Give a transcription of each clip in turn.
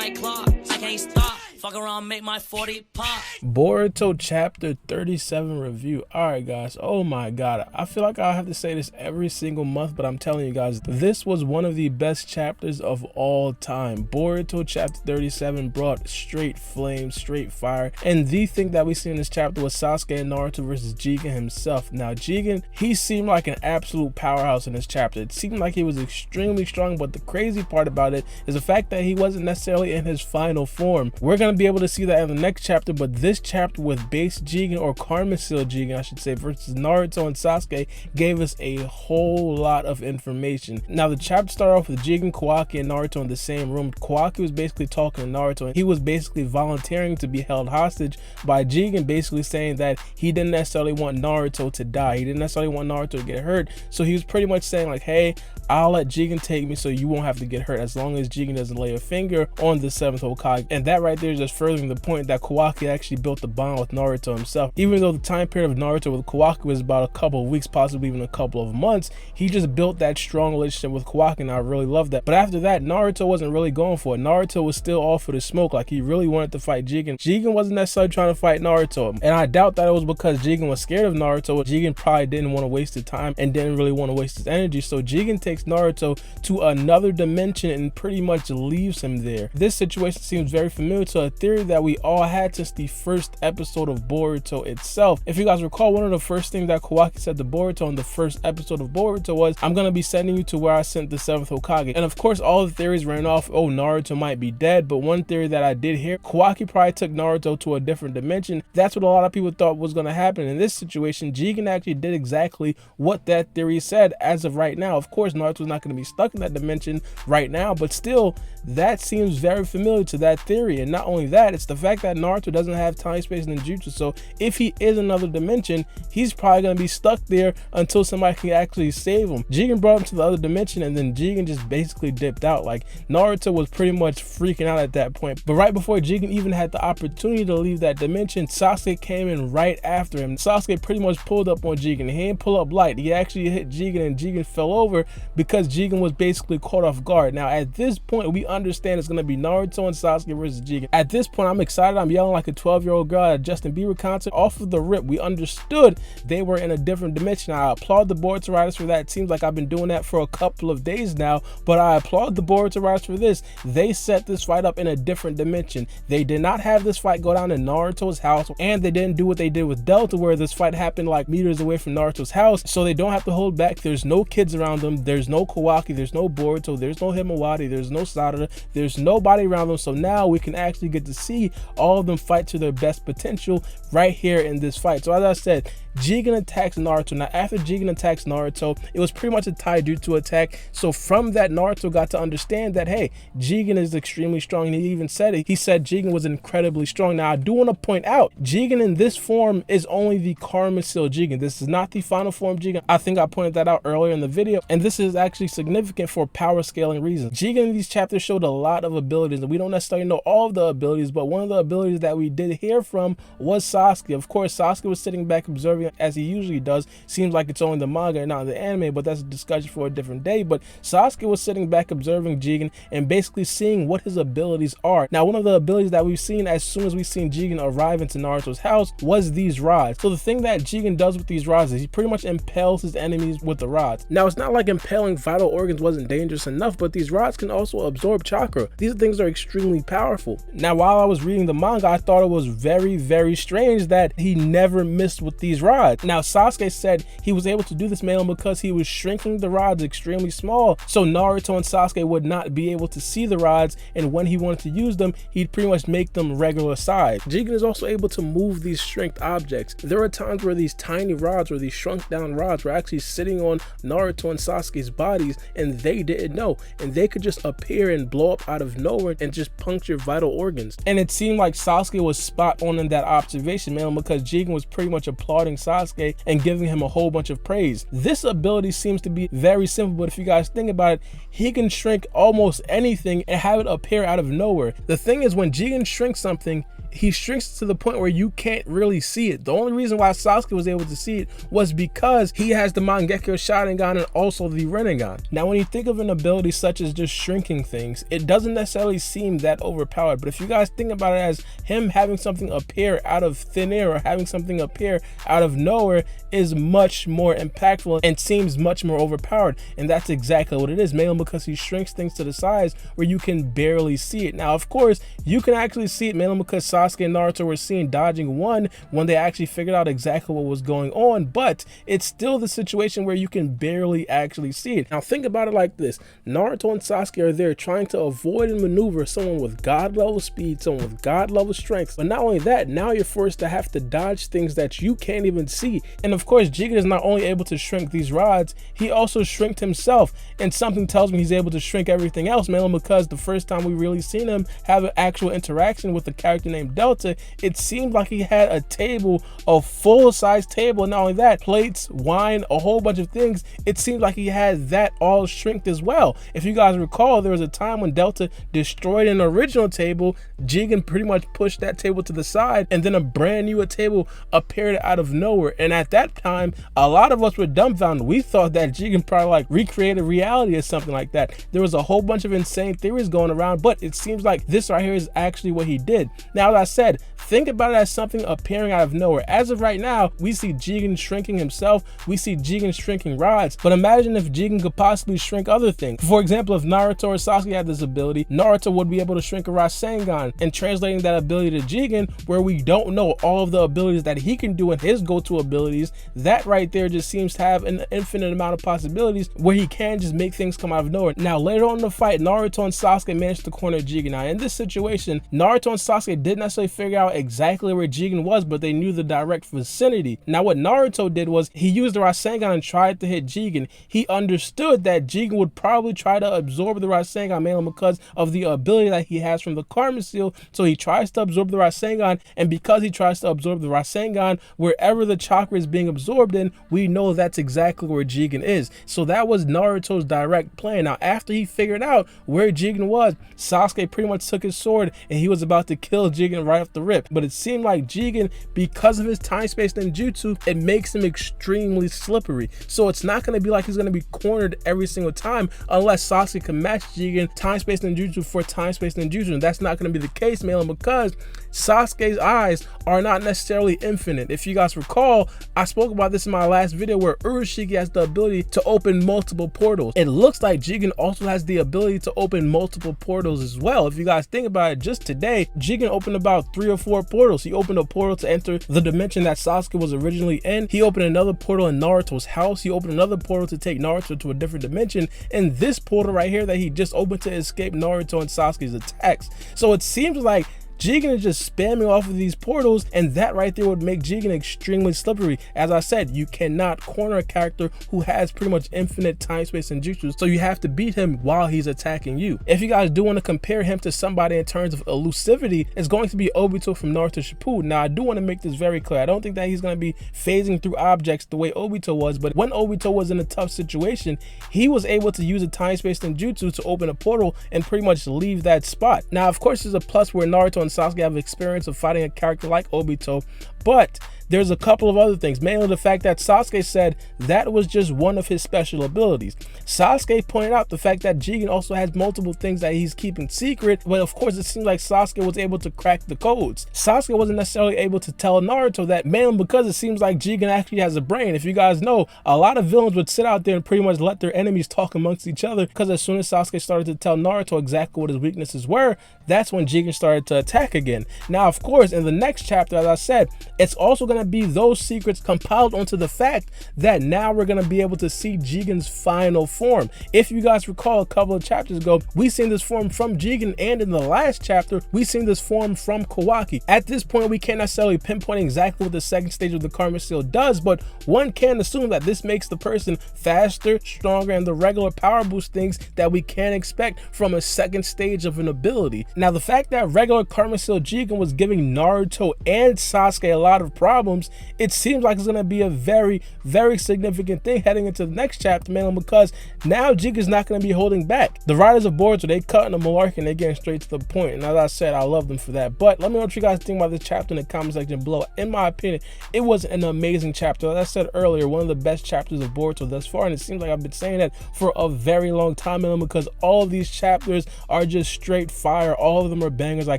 like clock. I can't stop. Fuck around, make my 40 pop. Boruto chapter 37 review. Alright guys, oh my god, I feel like I have to say this every single month, but I'm telling you guys, this was one of the best chapters of all time. Boruto chapter 37 brought straight flames, straight fire, and the thing that we see in this chapter was Sasuke and Naruto versus Jigen himself. Now Jigen, he seemed like an absolute powerhouse in this chapter. It seemed like he was extremely strong, but the crazy part about it is the fact that he wasn't necessarily in his final form. We're gonna be able to see that in the next chapter, but this chapter with base Jigen, or Karma Seal Jigen I should say, versus Naruto and Sasuke gave us a whole lot of information. Now the chapter started off with Jigen, Kawaki, and Naruto in the same room. Kawaki was basically talking to Naruto, and he was basically volunteering to be held hostage by Jigen, basically saying that he didn't necessarily want Naruto to die. He didn't necessarily want Naruto to get hurt, so he was pretty much saying like, hey, I'll let Jigen take me so you won't have to get hurt as long as Jigen doesn't lay a finger on the 7th Hokage. And that right there is just furthering the point that Kawaki actually built the bond with Naruto himself. Even though the time period of Naruto with Kawaki was about a couple of weeks, possibly even a couple of months, he just built that strong relationship with Kawaki, and I really love that. But after that, Naruto wasn't really going for it. Naruto was still all for the smoke, like he really wanted to fight Jigen. Jigen wasn't necessarily trying to fight Naruto, and I doubt that it was because Jigen was scared of Naruto. Jigen probably didn't want to waste his time and didn't really want to waste his energy, so Jigen takes Naruto to another dimension and pretty much leaves him there. This situation seems very familiar to a theory that we all had since the first episode of Boruto itself. If you guys recall, one of the first things that Kawaki said to Boruto in the first episode of Boruto was, I'm gonna be sending you to where I sent the 7th Hokage. And of course all the theories ran off, oh, Naruto might be dead, but one theory that I did hear, Kawaki probably took Naruto to a different dimension. That's what a lot of people thought was gonna happen. In this situation, Jigen actually did exactly what that theory said as of right now. Of course Naruto's not gonna be stuck in that dimension right now, but still that seems very familiar to that theory. And not only that, it's the fact that Naruto doesn't have time, space, and ninjutsu, so if he is another dimension, he's probably going to be stuck there until somebody can actually save him. Jigen brought him to the other dimension, and then Jigen just basically dipped out. Like, Naruto was pretty much freaking out at that point. But right before Jigen even had the opportunity to leave that dimension, Sasuke came in right after him. Sasuke pretty much pulled up on Jigen. He didn't pull up light. He actually hit Jigen, and Jigen fell over because Jigen was basically caught off guard. Now at this point, we understand it's going to be Naruto and Sasuke versus Jigen. At this point, I'm excited. I'm yelling like a 12-year-old girl at a Justin Bieber concert. Off of the rip, we understood they were in a different dimension. I applaud the Boruto writers for that. It seems like I've been doing that for a couple of days now, but I applaud the Boruto writers for this. They set this fight up in a different dimension. They did not have this fight go down in Naruto's house, and they didn't do what they did with Delta, where this fight happened like meters away from Naruto's house, so they don't have to hold back. There's no kids around them. There's no Kawaki. There's no Boruto. There's no Himawari. There's no Sarada. There's nobody around them, so now we can actually get to see all of them fight to their best potential right here in this fight. So as I said, Jigen attacks Naruto. Now after Jigen attacks Naruto, it was pretty much a taijutsu attack. So from that, Naruto got to understand that, hey, Jigen is extremely strong, and he even said it. He said Jigen was incredibly strong. Now I do want to point out, Jigen in this form is only the Karma Seal Jigen. This is not the final form Jigen. I think I pointed that out earlier in the video, and this is actually significant for power scaling reasons. Jigen in these chapters showed a lot of abilities, and we don't necessarily know all of the abilities, but one of the abilities that we did hear from was Sasuke. Of course, Sasuke was sitting back observing as he usually does. Seems like it's only the manga and not the anime, but that's a discussion for a different day. But Sasuke was sitting back observing Jigen and basically seeing what his abilities are. Now one of the abilities that we've seen as soon as we've seen Jigen arrive into Naruto's house was these rods. So the thing that Jigen does with these rods is he pretty much impales his enemies with the rods. Now it's not like impaling vital organs wasn't dangerous enough, but these rods can also absorb chakra. These things are extremely powerful. Now while I was reading the manga, I thought it was very strange that he never missed with these rods. Now Sasuke said he was able to do this mainly because he was shrinking the rods extremely small, so Naruto and Sasuke would not be able to see the rods, and when he wanted to use them, he'd pretty much make them regular size. Jigen is also able to move these shrinked objects. There are times where these tiny rods, or these shrunk down rods, were actually sitting on Naruto and Sasuke's bodies, and they didn't know, and they could just appear and blow up out of nowhere and just puncture vital organs. And it seemed like Sasuke was spot on in that observation, man, because Jigen was pretty much applauding Sasuke and giving him a whole bunch of praise. This ability seems to be very simple, but if you guys think about it, he can shrink almost anything and have it appear out of nowhere. The thing is, when Jigen shrinks something, he shrinks to the point where you can't really see it. The only reason why Sasuke was able to see it was because he has the Mangekyo Sharingan and also the Rinnegan. Now, when you think of an ability such as just shrinking things, it doesn't necessarily seem that overpowered. But if you guys think about it as him having something appear out of thin air or having something appear out of nowhere is much more impactful and seems much more overpowered. And that's exactly what it is, mainly because he shrinks things to the size where you can barely see it. Now, of course, you can actually see it mainly because Sasuke and Naruto were seen dodging one when they actually figured out exactly what was going on, but it's still the situation where you can barely actually see it. Now, think about it like this. Naruto and Sasuke are there trying to avoid and maneuver someone with god level speed, someone with god level strength. But not only that, now you're forced to have to dodge things that you can't even see. And of course, Jigen is not only able to shrink these rods, he also shrinked himself. And something tells me he's able to shrink everything else, mainly because the first time we really seen him have an actual interaction with a character named Delta, it seemed like he had a table, a full-size table. And not only that, plates, wine, a whole bunch of things. It seemed like he had that all shrinked as well. If you guys recall, there was a time when Delta destroyed an original table, Jigen pretty much pushed that table to the side, and then a brand new table appeared out of nowhere. And at that time, a lot of us were dumbfounded. We thought that Jigen probably like recreated reality or something like that. There was a whole bunch of insane theories going around, but it seems like this right here is actually what he did. Now, as I said, think about it as something appearing out of nowhere. As of right now, we see Jigen shrinking himself, we see Jigen shrinking rods, but imagine if Jigen could possibly shrink other things. For example, if Naruto or Sasuke had this ability, Naruto would be able to shrink a Rasengan, and translating that ability to Jigen, where we don't know all of the abilities that he can do and his go-to abilities, that right there just seems to have an infinite amount of possibilities where he can just make things come out of nowhere. Now, later on in the fight, Naruto and Sasuke managed to corner Jigen. Now, in this situation, Naruto and Sasuke didn't necessarily figure out exactly where Jigen was, but they knew the direct vicinity. Now, what Naruto did was he used the Rasengan and tried to hit Jigen. He understood that Jigen would probably try to absorb the Rasengan, mainly because of the ability that he has from the Karma Seal. So he tries to absorb the Rasengan, and because he tries to absorb the Rasengan, wherever the chakra is being absorbed in, we know that's exactly where Jigen is. So that was Naruto's direct plan. Now, after he figured out where Jigen was, Sasuke pretty much took his sword and he was about to kill Jigen right off the rip. But it seemed like Jigen, because of his time-space ninjutsu, it makes him extremely slippery. So it's not going to be like he's going to be cornered every single time unless Sasuke can match Jigen time-space ninjutsu for time-space ninjutsu. And that's not going to be the case, mainly because Sasuke's eyes are not necessarily infinite. If you guys recall, I spoke about this in my last video where Urashiki has the ability to open multiple portals. It looks like Jigen also has the ability to open multiple portals as well. If you guys think about it, just today, Jigen opened about 3 or 4 portals. He opened a portal to enter the dimension that Sasuke was originally in. He opened another portal in Naruto's house. He opened another portal to take Naruto to a different dimension. And this portal right here that he just opened to escape Naruto and Sasuke's attacks. So it seems like Jigen is just spamming off of these portals, and that right there would make Jigen extremely slippery. As I said, you cannot corner a character who has pretty much infinite time, space, and jutsu, so you have to beat him while he's attacking you. If you guys do want to compare him to somebody in terms of elusivity, it's going to be Obito from Naruto Shippuden. Now, I do want to make this very clear. I don't think that he's going to be phasing through objects the way Obito was, but when Obito was in a tough situation, he was able to use a time, space, and jutsu to open a portal and pretty much leave that spot. Now, of course, there's a plus where Naruto and Sasuke have experience of fighting a character like Obito, but there's a couple of other things, mainly the fact that Sasuke said that was just one of his special abilities. Sasuke pointed out the fact that Jigen also has multiple things that he's keeping secret, but of course it seems like Sasuke was able to crack the codes. Sasuke wasn't necessarily able to tell Naruto that, mainly because it seems like Jigen actually has a brain. If you guys know, a lot of villains would sit out there and pretty much let their enemies talk amongst each other, because as soon as Sasuke started to tell Naruto exactly what his weaknesses were, that's when Jigen started to attack again. Now, of course, in the next chapter, as I said, it's also going to be those secrets compiled onto the fact that now we're going to be able to see Jigen's final form. If you guys recall, a couple of chapters ago, we seen this form from Jigen, and in the last chapter, we seen this form from Kawaki. At this point, we can't necessarily pinpoint exactly what the second stage of the Karma Seal does, but one can assume that this makes the person faster, stronger, and the regular power boost things that we can expect from a second stage of an ability. Now, the fact that regular Karma Seal Jigen was giving Naruto and Sasuke a lot of problems problems, it seems like it's going to be a very, very significant thing heading into the next chapter, man, because now Jigen's not going to be holding back. The writers of Boruto, they cutting the malarkey and they getting straight to the point, and as I said, I love them for that. But let me know what you guys think about this chapter in the comment section below. In my opinion, it was an amazing chapter. As I said earlier, one of the best chapters of Boruto thus far, and it seems like I've been saying that for a very long time, man, because all of these chapters are just straight fire. All of them are bangers. I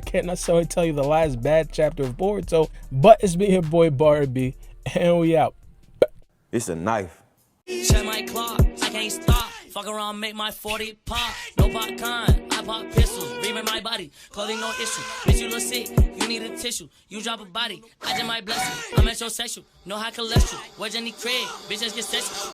can't necessarily tell you the last bad chapter of Boruto, but it's been your boy Baara, and we out. It's a knife. Check my clock, I can't stop. Fuck around, make my 40 pop. No popcorn, I pop pistols. Reaming my body, clothing no issue. Bitch, you look sick, you need a tissue. You drop a body, I just might bless you. I'm metrosexual, no high cholesterol. Where's Jenny Craig? Bitch, just get sexual.